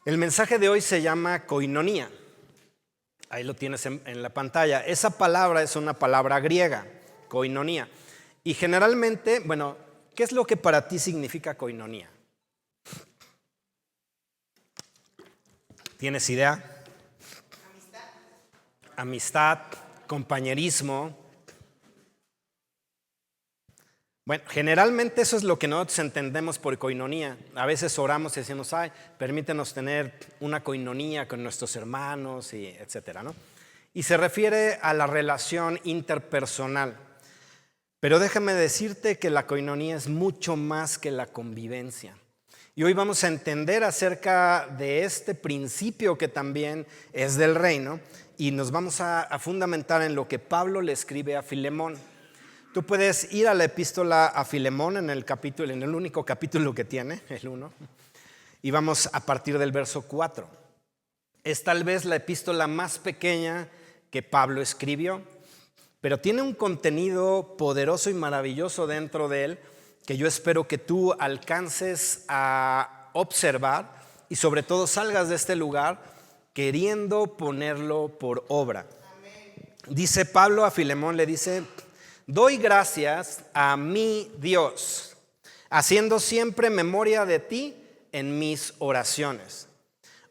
El mensaje de hoy se llama koinonía. Ahí lo tienes en la pantalla. Esa palabra es una palabra griega, koinonía. Y generalmente, bueno, ¿qué es lo que para ti significa koinonía? ¿Tienes idea? Amistad, compañerismo. Bueno, generalmente eso es lo que nosotros entendemos por koinonía. A veces oramos y decimos, permítenos tener una koinonía con nuestros hermanos, y etcétera, ¿no? Y se refiere a la relación interpersonal. Pero déjame decirte que la koinonía es mucho más que la convivencia. Y hoy vamos a entender acerca de este principio que también es del reino y nos vamos a fundamentar en lo que Pablo le escribe a Filemón. Tú puedes ir a la epístola a Filemón en el único capítulo que tiene, el 1, y vamos a partir del verso 4. Es tal vez la epístola más pequeña que Pablo escribió, pero tiene un contenido poderoso y maravilloso dentro de él que yo espero que tú alcances a observar y sobre todo salgas de este lugar queriendo ponerlo por obra. Amén. Dice Pablo a Filemón, le dice: doy gracias a mi Dios, haciendo siempre memoria de ti en mis oraciones.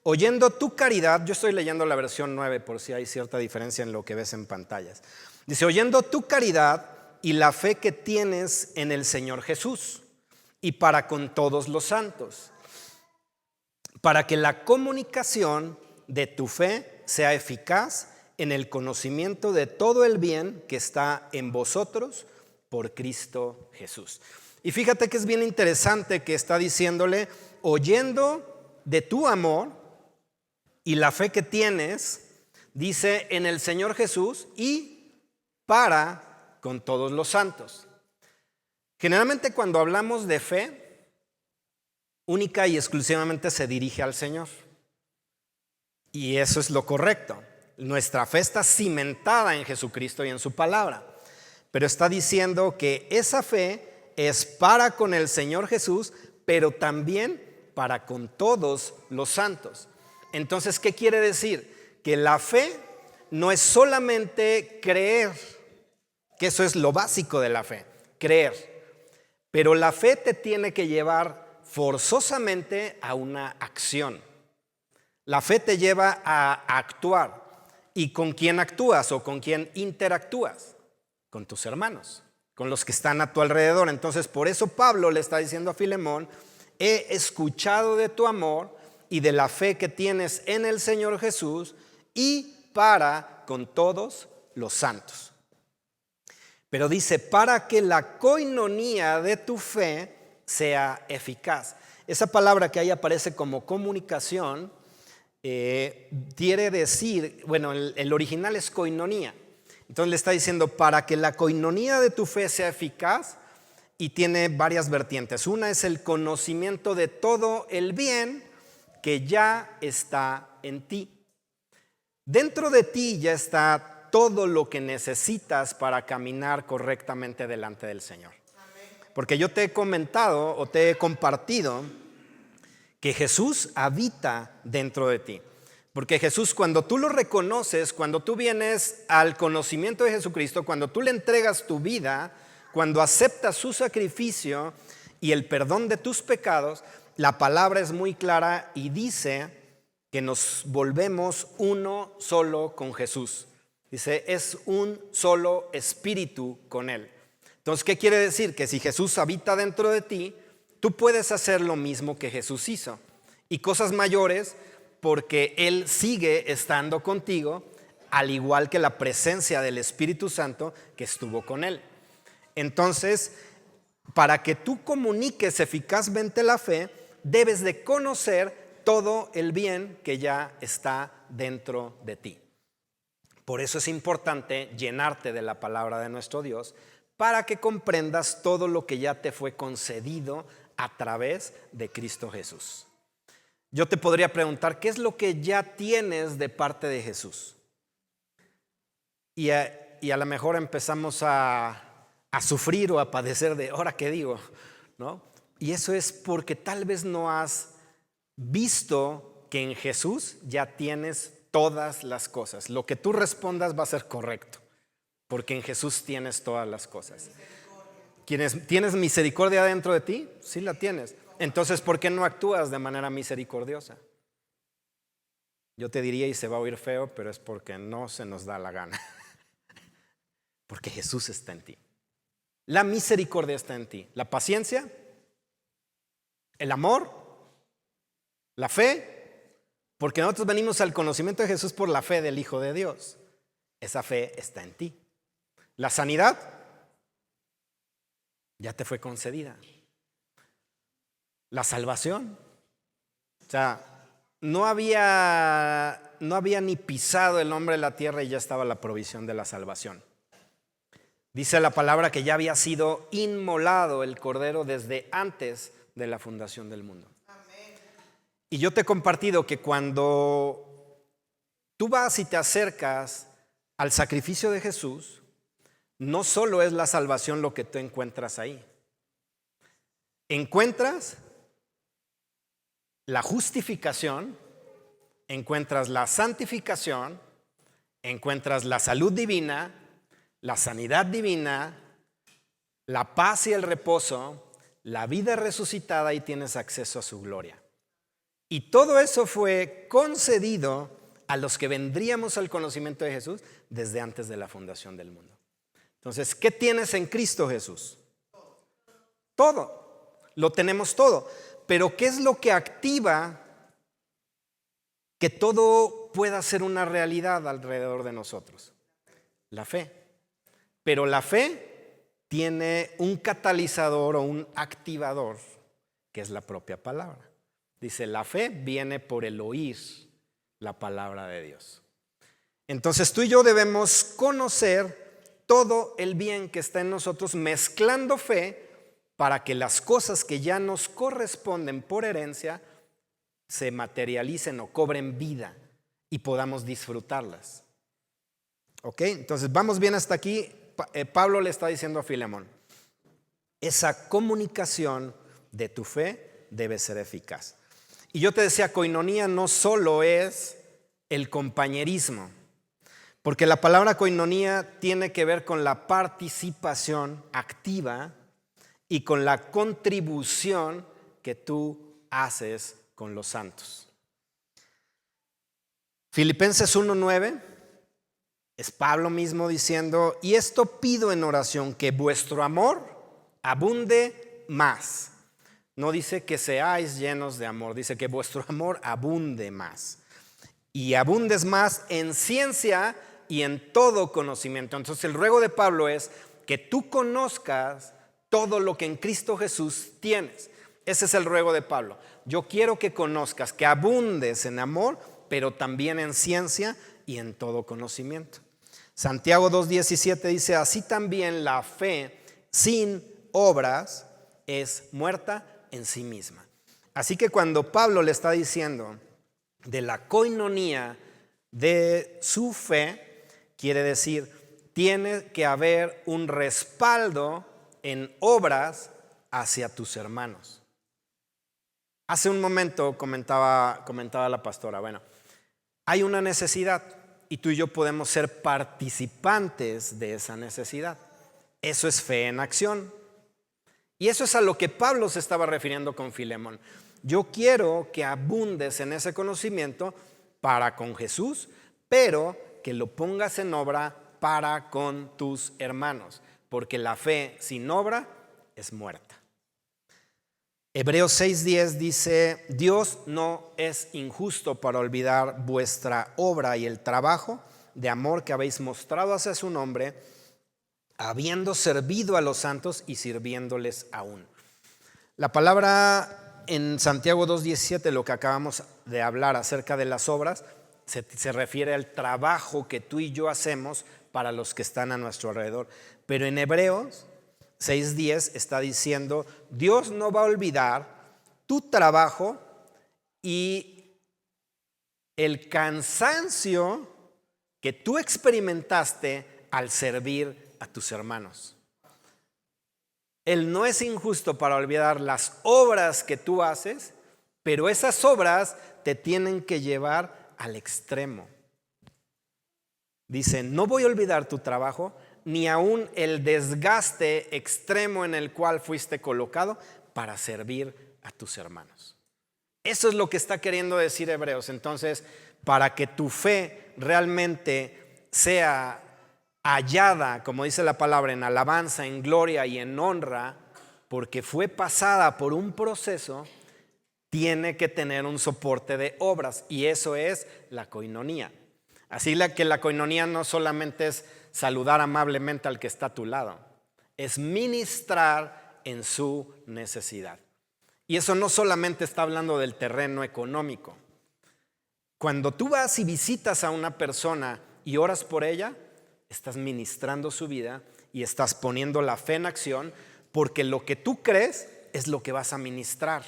Oyendo tu caridad, yo estoy leyendo la versión 9 por si hay cierta diferencia en lo que ves en pantallas. Dice: oyendo tu caridad y la fe que tienes en el Señor Jesús y para con todos los santos, para que la comunicación de tu fe sea eficaz en el conocimiento de todo el bien que está en vosotros por Cristo Jesús. Y fíjate que es bien interesante que está diciéndole: oyendo de tu amor y la fe que tienes, dice, en el Señor Jesús y para con todos los santos. Generalmente cuando hablamos de fe, única y exclusivamente se dirige al Señor. Y eso es lo correcto. Nuestra fe está cimentada en Jesucristo y en su palabra. Pero está diciendo que esa fe es para con el Señor Jesús, pero también para con todos los santos. Entonces, ¿qué quiere decir? Que la fe no es solamente creer, que eso es lo básico de la fe, creer. Pero la fe te tiene que llevar forzosamente a una acción. La fe te lleva a actuar. ¿Y con quién actúas o con quién interactúas? Con tus hermanos, con los que están a tu alrededor. Entonces, por eso Pablo le está diciendo a Filemón: he escuchado de tu amor y de la fe que tienes en el Señor Jesús y para con todos los santos. Pero dice: para que la koinonía de tu fe sea eficaz. Esa palabra que ahí aparece como comunicación quiere decir, bueno, el original es koinonía. Entonces le está diciendo: para que la koinonía de tu fe sea eficaz, y tiene varias vertientes. Una es el conocimiento de todo el bien que ya está en ti. Dentro de ti ya está todo lo que necesitas para caminar correctamente delante del Señor. Porque yo te he comentado o te he compartido que Jesús habita dentro de ti. Porque Jesús, cuando tú lo reconoces, cuando tú vienes al conocimiento de Jesucristo, cuando tú le entregas tu vida, cuando aceptas su sacrificio y el perdón de tus pecados, la palabra es muy clara y dice que nos volvemos uno solo con Jesús. Dice: es un solo espíritu con Él. Entonces, ¿qué quiere decir? Que si Jesús habita dentro de ti, tú puedes hacer lo mismo que Jesús hizo y cosas mayores, porque Él sigue estando contigo, al igual que la presencia del Espíritu Santo que estuvo con Él. Entonces, para que tú comuniques eficazmente la fe, debes de conocer todo el bien que ya está dentro de ti. Por eso es importante llenarte de la palabra de nuestro Dios, para que comprendas todo lo que ya te fue concedido a través de Cristo Jesús. Yo te podría preguntar: ¿qué es lo que ya tienes de parte de Jesús? Y a lo mejor empezamos a sufrir o a padecer de: ¿ahora qué digo? ¿No? Y eso es porque tal vez no has visto que en Jesús ya tienes todas las cosas. Lo que tú respondas va a ser correcto, porque en Jesús tienes todas las cosas. ¿Tienes misericordia dentro de ti? Sí la tienes. Entonces, ¿por qué no actúas de manera misericordiosa? Yo te diría, y se va a oír feo, pero es porque no se nos da la gana. Porque Jesús está en ti. La misericordia está en ti. La paciencia, el amor, la fe, porque nosotros venimos al conocimiento de Jesús por la fe del Hijo de Dios. Esa fe está en ti. La sanidad ya te fue concedida. La salvación, o sea, no había ni pisado el hombre de la tierra y ya estaba la provisión de la salvación. Dice la palabra que ya había sido inmolado el Cordero desde antes de la fundación del mundo. Y yo te he compartido que cuando tú vas y te acercas al sacrificio de Jesús, no solo es la salvación lo que tú encuentras ahí. Encuentras la justificación, encuentras la santificación, encuentras la salud divina, la sanidad divina, la paz y el reposo, la vida resucitada, y tienes acceso a su gloria. Y todo eso fue concedido a los que vendríamos al conocimiento de Jesús desde antes de la fundación del mundo. Entonces, ¿qué tienes en Cristo Jesús? Todo. Lo tenemos todo. Pero ¿qué es lo que activa que todo pueda ser una realidad alrededor de nosotros? La fe. Pero la fe tiene un catalizador o un activador, que es la propia palabra. Dice, la fe viene por el oír la palabra de Dios. Entonces tú y yo debemos conocer todo el bien que está en nosotros, mezclando fe para que las cosas que ya nos corresponden por herencia se materialicen o cobren vida y podamos disfrutarlas. ¿Ok? Entonces vamos bien hasta aquí. Pablo le está diciendo a Filemón, esa comunicación de tu fe debe ser eficaz. Y yo te decía, koinonía no solo es el compañerismo, porque la palabra koinonía tiene que ver con la participación activa y con la contribución que tú haces con los santos. Filipenses 1:9 es Pablo mismo diciendo, y esto pido en oración, que vuestro amor abunde más. No dice que seáis llenos de amor, dice que vuestro amor abunde más. Y abundes más en ciencia y en todo conocimiento. Entonces el ruego de Pablo es que tú conozcas todo lo que en Cristo Jesús tienes. Ese es el ruego de Pablo. Yo quiero que conozcas, que abundes en amor, pero también en ciencia y en todo conocimiento. Santiago 2:17 dice, así también la fe sin obras es muerta en sí misma. Así que cuando Pablo le está diciendo de la koinonía de su fe, quiere decir, tiene que haber un respaldo en obras hacia tus hermanos. Hace un momento comentaba la pastora, bueno, hay una necesidad y tú y yo podemos ser participantes de esa necesidad. Eso es fe en acción. Y eso es a lo que Pablo se estaba refiriendo con Filemón. Yo quiero que abundes en ese conocimiento para con Jesús, pero que lo pongas en obra para con tus hermanos, porque la fe sin obra es muerta. Hebreos 6:10 dice, Dios no es injusto para olvidar vuestra obra y el trabajo de amor que habéis mostrado hacia su nombre, habiendo servido a los santos y sirviéndoles aún. La palabra en Santiago 2:17, lo que acabamos de hablar acerca de las obras, se refiere al trabajo que tú y yo hacemos para los que están a nuestro alrededor. Pero en Hebreos 6:10 está diciendo, Dios no va a olvidar tu trabajo y el cansancio que tú experimentaste al servir a tus hermanos. Él no es injusto para olvidar las obras que tú haces Pero esas obras te tienen que llevar al extremo. Dice, no voy a olvidar tu trabajo, ni aún el desgaste extremo en el cual fuiste colocado para servir a tus hermanos. Eso es lo que está queriendo decir Hebreos. Entonces, para que tu fe realmente sea hallada, como dice la palabra, en alabanza, en gloria y en honra, porque fue pasada por un proceso, tiene que tener un soporte de obras, y eso es la coinonía. Así que la coinonía no solamente es saludar amablemente al que está a tu lado, es ministrar en su necesidad. Y eso no solamente está hablando del terreno económico. Cuando tú vas y visitas a una persona y oras por ella, estás ministrando su vida y estás poniendo la fe en acción, porque lo que tú crees es lo que vas a ministrar.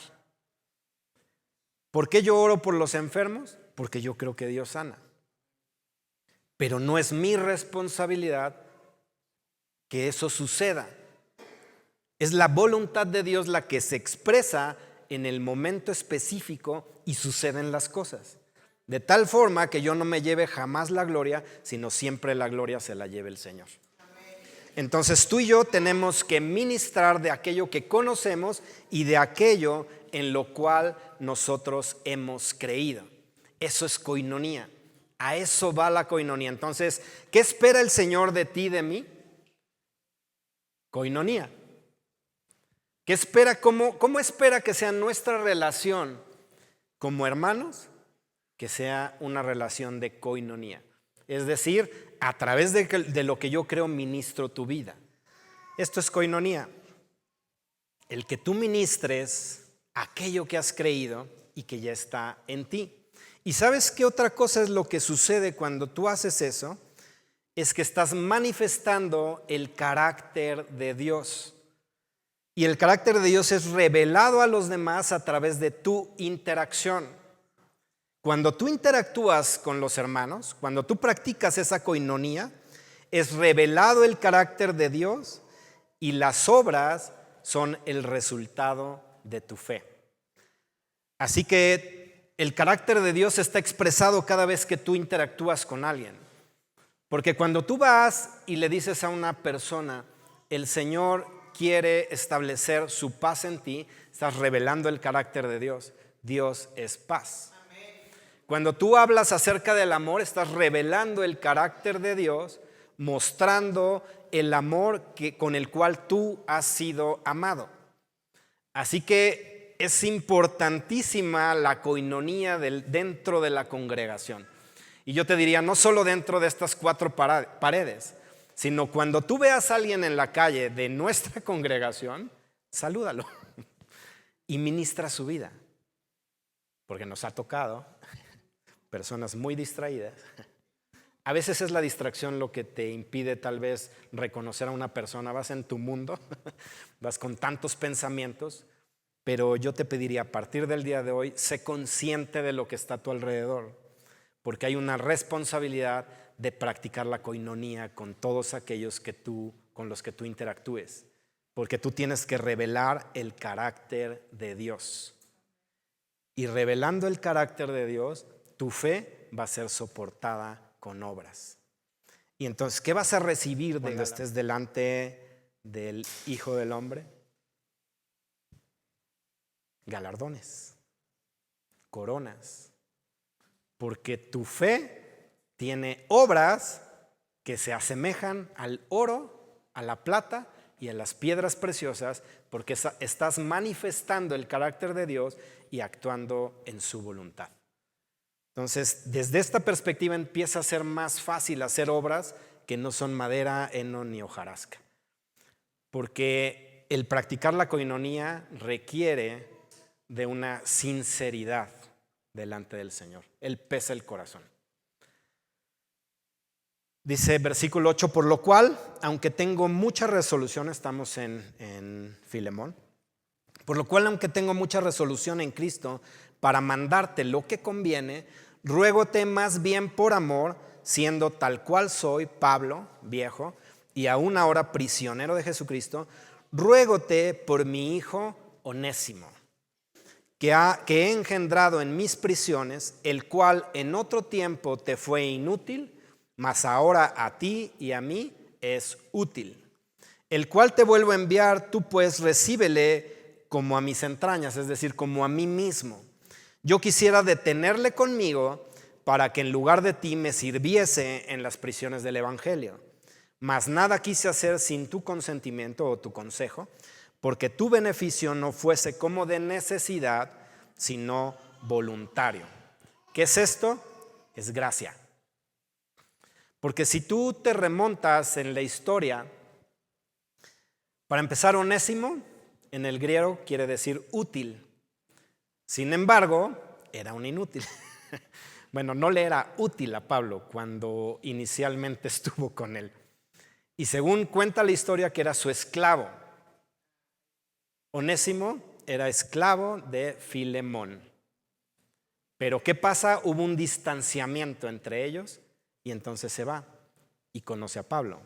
¿Por qué yo oro por los enfermos? Porque yo creo que Dios sana. Pero no es mi responsabilidad que eso suceda. Es la voluntad de Dios la que se expresa en el momento específico y suceden las cosas. De tal forma que yo no me lleve jamás la gloria, sino siempre la gloria se la lleve el Señor. Entonces tú y yo tenemos que ministrar de aquello que conocemos y de aquello en lo cual nosotros hemos creído. Eso es coinonía. A eso va la coinonía. Entonces, ¿qué espera el Señor de ti y de mí? Coinonía. ¿Qué espera? ¿Cómo espera que sea nuestra relación como hermanos? Que sea una relación de coinonía. Es decir, a través de lo que yo creo ministro tu vida. Esto es coinonía. El que tú ministres aquello que has creído y que ya está en ti. ¿Y sabes qué otra cosa es lo que sucede cuando tú haces eso? Es que estás manifestando el carácter de Dios. Y el carácter de Dios es revelado a los demás a través de tu interacción. Cuando tú interactúas con los hermanos, cuando tú practicas esa coinonía, es revelado el carácter de Dios y las obras son el resultado de tu fe. Así que el carácter de Dios está expresado cada vez que tú interactúas con alguien. Porque cuando tú vas y le dices a una persona, el Señor quiere establecer su paz en ti, estás revelando el carácter de Dios. Dios es paz. Cuando tú hablas acerca del amor, estás revelando el carácter de Dios, mostrando el amor con el cual tú has sido amado. Así que es importantísima la coinonía dentro de la congregación. Y yo te diría, no solo dentro de estas 4 paredes, sino cuando tú veas a alguien en la calle de nuestra congregación, salúdalo y ministra su vida. Porque nos ha tocado personas muy distraídas. A veces es la distracción lo que te impide tal vez reconocer a una persona. Vas en tu mundo, vas con tantos pensamientos, pero yo te pediría a partir del día de hoy, sé consciente de lo que está a tu alrededor, porque hay una responsabilidad de practicar la coinonía con todos aquellos con los que tú interactúes, porque tú tienes que revelar el carácter de Dios. Y revelando el carácter de Dios, tu fe va a ser soportada con obras. Y entonces, ¿qué vas a recibir cuando estés delante del Hijo del Hombre? Galardones, coronas, porque tu fe tiene obras que se asemejan al oro, a la plata y a las piedras preciosas, porque estás manifestando el carácter de Dios y actuando en su voluntad. Entonces, desde esta perspectiva empieza a ser más fácil hacer obras que no son madera, heno ni hojarasca. Porque el practicar la coinonía requiere de una sinceridad delante del Señor. Él pesa el corazón. Dice versículo 8, por lo cual, aunque tengo mucha resolución, estamos en Filemón, por lo cual, aunque tengo mucha resolución en Cristo para mandarte lo que conviene, ruégote más bien por amor, siendo tal cual soy, Pablo, viejo, y aún ahora prisionero de Jesucristo, ruégote por mi hijo Onésimo, que he engendrado en mis prisiones, el cual en otro tiempo te fue inútil, mas ahora a ti y a mí es útil. El cual te vuelvo a enviar, tú pues recíbele como a mis entrañas, es decir, como a mí mismo. Yo quisiera detenerle conmigo para que en lugar de ti me sirviese en las prisiones del evangelio. Mas nada quise hacer sin tu consentimiento o tu consejo, porque tu beneficio no fuese como de necesidad, sino voluntario. ¿Qué es esto? Es gracia. Porque si tú te remontas en la historia, para empezar, Onésimo en el griego quiere decir útil. Sin embargo, era un inútil. Bueno, no le era útil a Pablo cuando inicialmente estuvo con él. Y según cuenta la historia, que era su esclavo. Onésimo era esclavo de Filemón. Pero ¿qué pasa? Hubo un distanciamiento entre ellos y entonces se va y conoce a Pablo.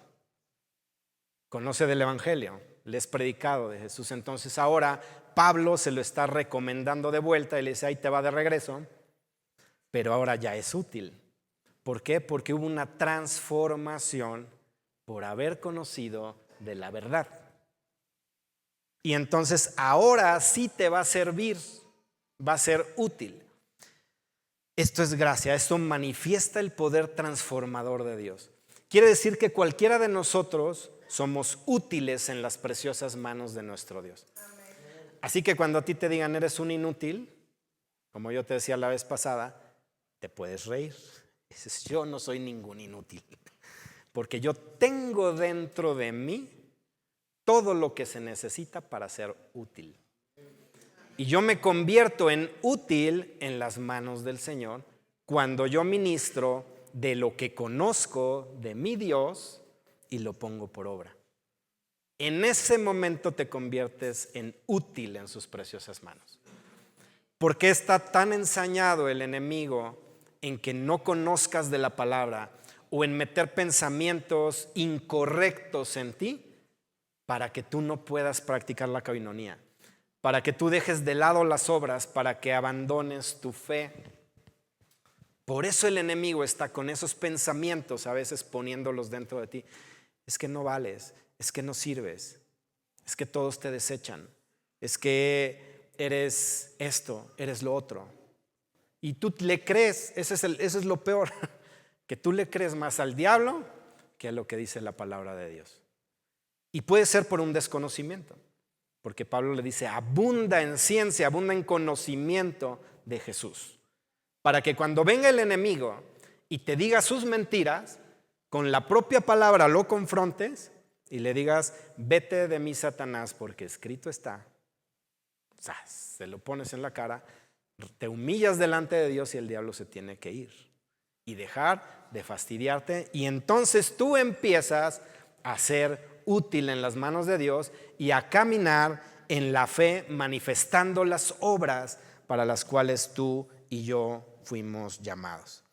Conoce del evangelio, le es predicado de Jesús. Entonces ahora Pablo se lo está recomendando de vuelta y le dice, ahí te va de regreso, pero ahora ya es útil. ¿Por qué? Porque hubo una transformación por haber conocido de la verdad. Y entonces ahora sí te va a servir, va a ser útil. Esto es gracia, esto manifiesta el poder transformador de Dios. Quiere decir que cualquiera de nosotros somos útiles en las preciosas manos de nuestro Dios. Así que cuando a ti te digan eres un inútil, como yo te decía la vez pasada, te puedes reír. Dices, yo no soy ningún inútil, porque yo tengo dentro de mí todo lo que se necesita para ser útil. Y yo me convierto en útil en las manos del Señor cuando yo ministro de lo que conozco de mi Dios y lo pongo por obra. En ese momento te conviertes en útil en sus preciosas manos. ¿Por qué está tan ensañado el enemigo en que no conozcas de la palabra o en meter pensamientos incorrectos en ti para que tú no puedas practicar la coinonía? Para que tú dejes de lado las obras, para que abandones tu fe. Por eso el enemigo está con esos pensamientos a veces poniéndolos dentro de ti. Es que no vales, es que no sirves, es que todos te desechan, es que eres esto, eres lo otro. Y tú le crees, eso es lo peor, que tú le crees más al diablo que a lo que dice la palabra de Dios. Y puede ser por un desconocimiento. Porque Pablo le dice, abunda en ciencia, abunda en conocimiento de Jesús. Para que cuando venga el enemigo y te diga sus mentiras, con la propia palabra lo confrontes y le digas, vete de mí, Satanás, porque escrito está. O sea, se lo pones en la cara, te humillas delante de Dios y el diablo se tiene que ir. Y dejar de fastidiarte. Y entonces tú empiezas a ser útil en las manos de Dios y a caminar en la fe manifestando las obras para las cuales tú y yo fuimos llamados.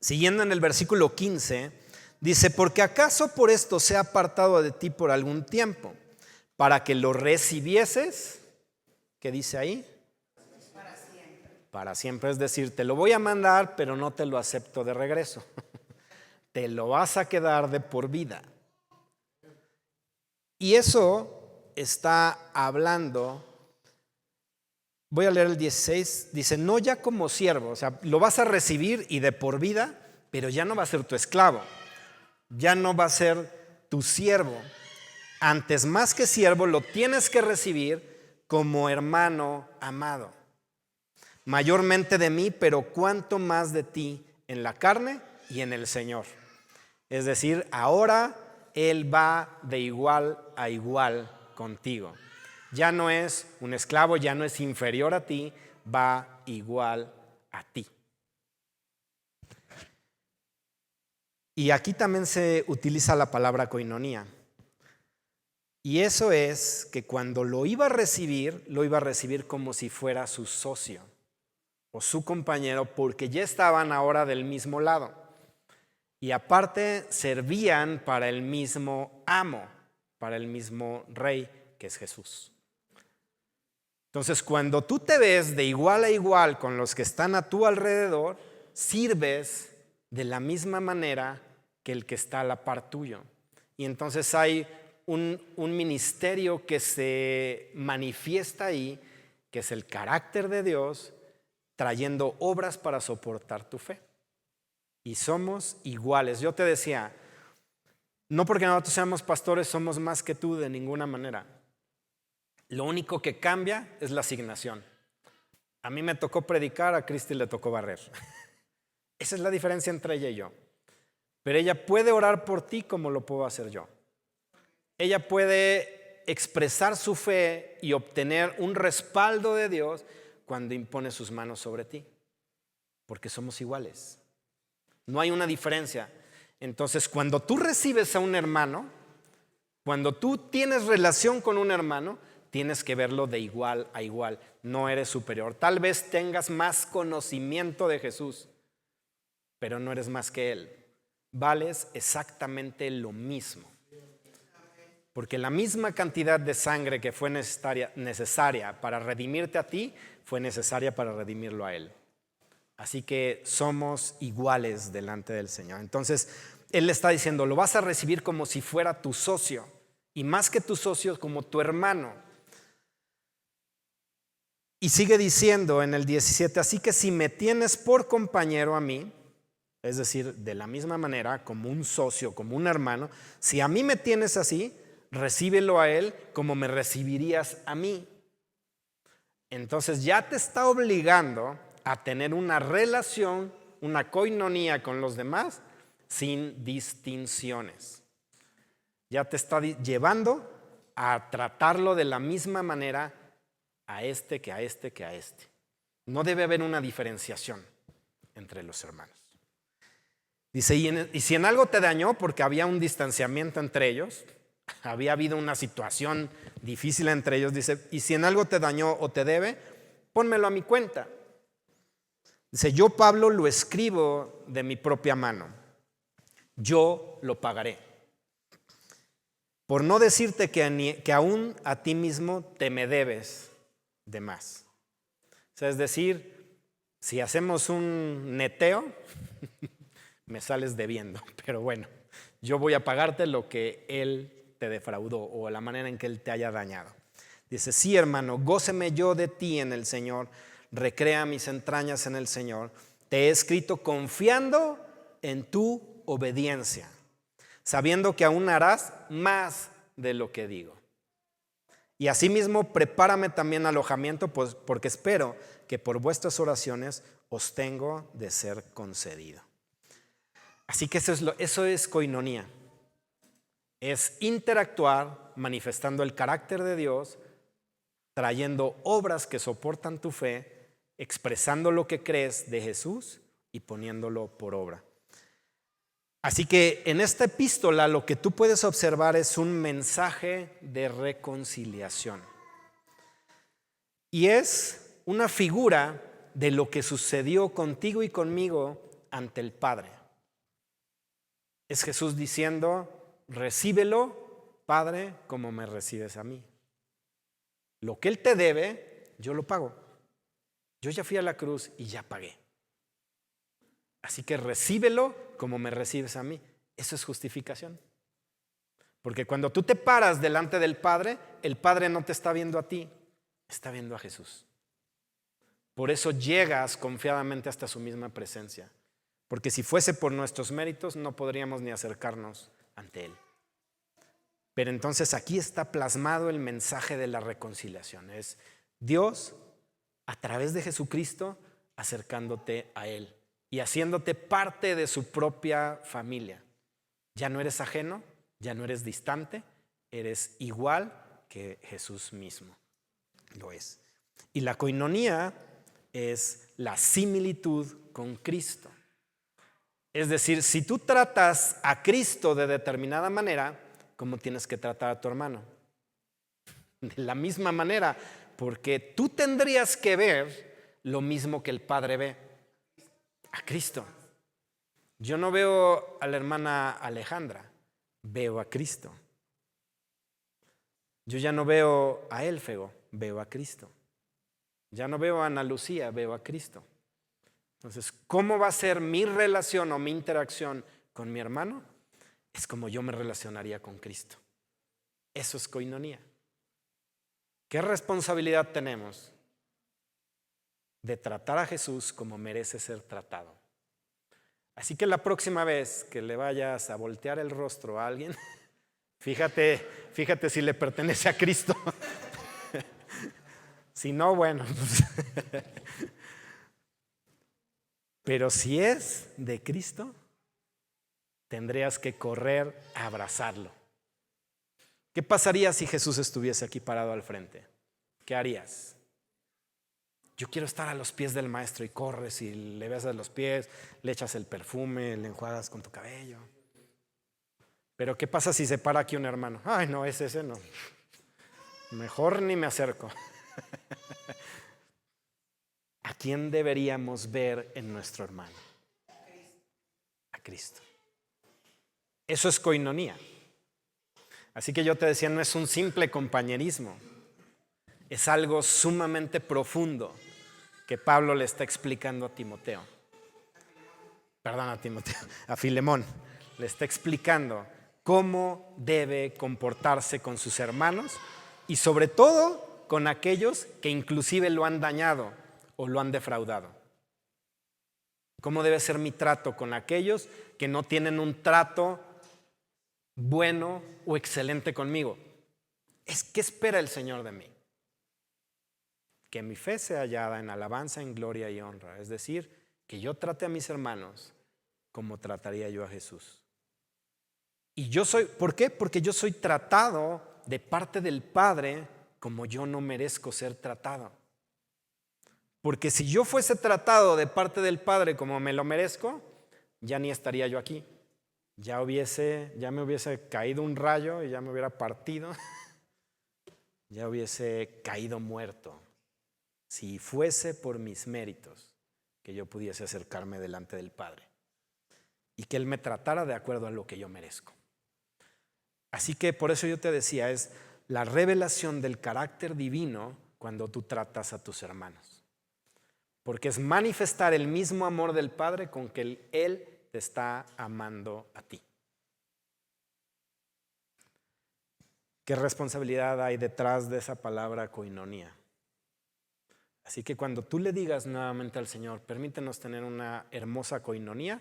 Siguiendo en el versículo 15, dice, porque acaso por esto se ha apartado de ti por algún tiempo, para que lo recibieses, ¿qué dice ahí? Para siempre. Para siempre, es decir, te lo voy a mandar, pero no te lo acepto de regreso. Te lo vas a quedar de por vida. Y eso está hablando, voy a leer el 16, dice, no ya como siervo, o sea, lo vas a recibir y de por vida, pero ya no va a ser tu esclavo, ya no va a ser tu siervo. Antes, más que siervo, lo tienes que recibir como hermano amado. Mayormente de mí, pero cuánto más de ti en la carne y en el Señor. Es decir, ahora Él va de igual a igual contigo. Ya no es un esclavo, ya no es inferior a ti, va igual a ti. Y aquí también se utiliza la palabra koinonía. Y eso es que cuando lo iba a recibir como si fuera su socio o su compañero, porque ya estaban ahora del mismo lado. Y aparte servían para el mismo amo, para el mismo rey que es Jesús. Entonces, cuando tú te ves de igual a igual con los que están a tu alrededor, sirves de la misma manera que el que está a la par tuyo. Y entonces hay un ministerio que se manifiesta ahí, que es el carácter de Dios, trayendo obras para soportar tu fe. Y somos iguales. Yo te decía, no porque nosotros seamos pastores somos más que tú de ninguna manera. Lo único que cambia es la asignación. A mí me tocó predicar, a Cristi le tocó barrer. Esa es la diferencia entre ella y yo. Pero ella puede orar por ti como lo puedo hacer yo. Ella puede expresar su fe y obtener un respaldo de Dios cuando impone sus manos sobre ti. Porque somos iguales. No hay una diferencia. Entonces, cuando tú recibes a un hermano, cuando tú tienes relación con un hermano, tienes que verlo de igual a igual. No eres superior. Tal vez tengas más conocimiento de Jesús, pero no eres más que Él. Vales exactamente lo mismo. Porque la misma cantidad de sangre que fue necesaria para redimirte a ti, fue necesaria para redimirlo a Él. Así que somos iguales delante del Señor. Entonces, Él le está diciendo, lo vas a recibir como si fuera tu socio. Y más que tu socio, como tu hermano. Y sigue diciendo en el 17, así que si me tienes por compañero a mí, es decir, de la misma manera, como un socio, como un hermano, si a mí me tienes así, recíbelo a él como me recibirías a mí. Entonces ya te está obligando a tener una relación, una koinonía con los demás sin distinciones. Ya te está llevando a tratarlo de la misma manera a este que a este que a este. No debe haber una diferenciación entre los hermanos. Dice, y si en algo te dañó, porque había un distanciamiento entre ellos, había habido una situación difícil entre ellos, dice, y si en algo te dañó o te debe, pónmelo a mi cuenta. Dice, yo Pablo lo escribo de mi propia mano, yo lo pagaré. Por no decirte que aún a ti mismo te me debes de más. O sea, es decir, si hacemos un neteo, me sales debiendo, pero bueno, yo voy a pagarte lo que él te defraudó o la manera en que él te haya dañado. Dice, sí, hermano, góceme yo de ti en el Señor, recrea mis entrañas en el Señor. Te he escrito confiando en tu obediencia, sabiendo que aún harás más de lo que digo. Y asimismo, prepárame también alojamiento, pues, porque espero que por vuestras oraciones os tengo de ser concedido. Así que eso es koinonía. Es interactuar manifestando el carácter de Dios, trayendo obras que soportan tu fe, expresando lo que crees de Jesús y poniéndolo por obra. Así que en esta epístola lo que tú puedes observar es un mensaje de reconciliación. Y es una figura de lo que sucedió contigo y conmigo ante el Padre. Es Jesús diciendo, recíbelo, Padre, como me recibes a mí. Lo que Él te debe, yo lo pago. Yo ya fui a la cruz y ya pagué. Así que recíbelo como me recibes a mí. Eso es justificación. Porque cuando tú te paras delante del Padre, el Padre no te está viendo a ti, está viendo a Jesús. Por eso llegas confiadamente hasta su misma presencia. Porque si fuese por nuestros méritos, no podríamos ni acercarnos ante Él. Pero entonces aquí está plasmado el mensaje de la reconciliación. Es Dios, a través de Jesucristo, acercándote a Él y haciéndote parte de su propia familia. Ya no eres ajeno, ya no eres distante, eres igual que Jesús mismo. Lo es. Y la koinonía es la similitud con Cristo. Es decir, si tú tratas a Cristo de determinada manera, ¿cómo tienes que tratar a tu hermano? De la misma manera, porque tú tendrías que ver lo mismo que el Padre ve, a Cristo. Yo no veo a la hermana Alejandra, veo a Cristo. Yo ya no veo a Élfego, veo a Cristo. Ya no veo a Ana Lucía, veo a Cristo. Entonces, ¿cómo va a ser mi relación o mi interacción con mi hermano? Es como yo me relacionaría con Cristo. Eso es koinonía. ¿Qué responsabilidad tenemos de tratar a Jesús como merece ser tratado? Así que la próxima vez que le vayas a voltear el rostro a alguien, fíjate si le pertenece a Cristo. Si no, bueno. Pero si es de Cristo, tendrías que correr a abrazarlo. ¿Qué pasaría si Jesús estuviese aquí parado al frente? ¿Qué harías? Yo quiero estar a los pies del maestro y corres y le besas los pies, le echas el perfume, le enjuagas con tu cabello. Pero ¿qué pasa si se para aquí un hermano? Ay, no, es ese no. Mejor ni me acerco. ¿A quién deberíamos ver en nuestro hermano? A Cristo. Eso es koinonía. Así que yo te decía, no es un simple compañerismo. Es algo sumamente profundo que Pablo le está explicando a Timoteo. Perdón, a Timoteo, a Filemón. Le está explicando cómo debe comportarse con sus hermanos y sobre todo con aquellos que inclusive lo han dañado o lo han defraudado. ¿Cómo debe ser mi trato con aquellos que no tienen un trato bueno o excelente conmigo? ¿Qué espera el Señor de mí? Que mi fe sea hallada en alabanza, en gloria y honra. Es decir, que yo trate a mis hermanos como trataría yo a Jesús. ¿Por qué? Porque yo soy tratado de parte del Padre como yo no merezco ser tratado. Porque si yo fuese tratado de parte del Padre como me lo merezco, ya ni estaría yo aquí. Ya me hubiese caído un rayo y ya me hubiera partido. Ya hubiese caído muerto. Si fuese por mis méritos que yo pudiese acercarme delante del Padre y que Él me tratara de acuerdo a lo que yo merezco. Así que por eso yo te decía, es la revelación del carácter divino cuando tú tratas a tus hermanos. Porque es manifestar el mismo amor del Padre con que Él te está amando a ti. ¿Qué responsabilidad hay detrás de esa palabra koinonía? Así que cuando tú le digas nuevamente al Señor, permítenos tener una hermosa koinonía,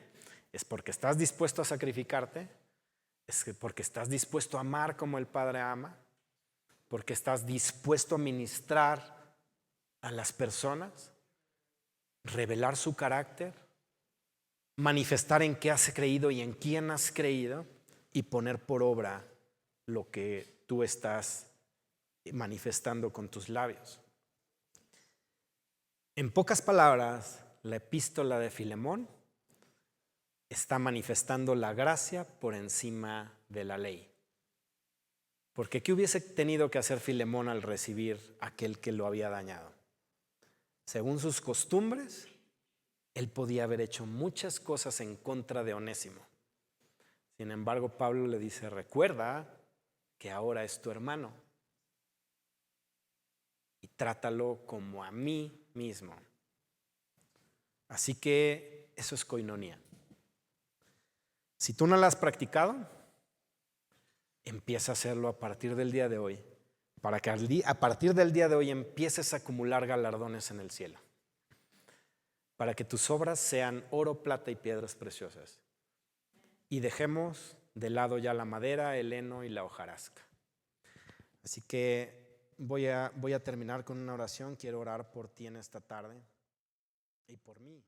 es porque estás dispuesto a sacrificarte, es porque estás dispuesto a amar como el Padre ama, porque estás dispuesto a ministrar a las personas, revelar su carácter, manifestar en qué has creído y en quién has creído y poner por obra lo que tú estás manifestando con tus labios. En pocas palabras, la epístola de Filemón está manifestando la gracia por encima de la ley. Porque ¿qué hubiese tenido que hacer Filemón al recibir a aquel que lo había dañado? Según sus costumbres, él podía haber hecho muchas cosas en contra de Onésimo. Sin embargo, Pablo le dice, recuerda que ahora es tu hermano y trátalo como a mí mismo. Así que eso es koinonía. Si tú no la has practicado, empieza a hacerlo a partir del día de hoy, para que a partir del día de hoy empieces a acumular galardones en el cielo, para que tus obras sean oro, plata y piedras preciosas, y dejemos de lado ya la madera, el heno y la hojarasca. Así que voy a terminar con una oración. Quiero orar por ti en esta tarde y por mí.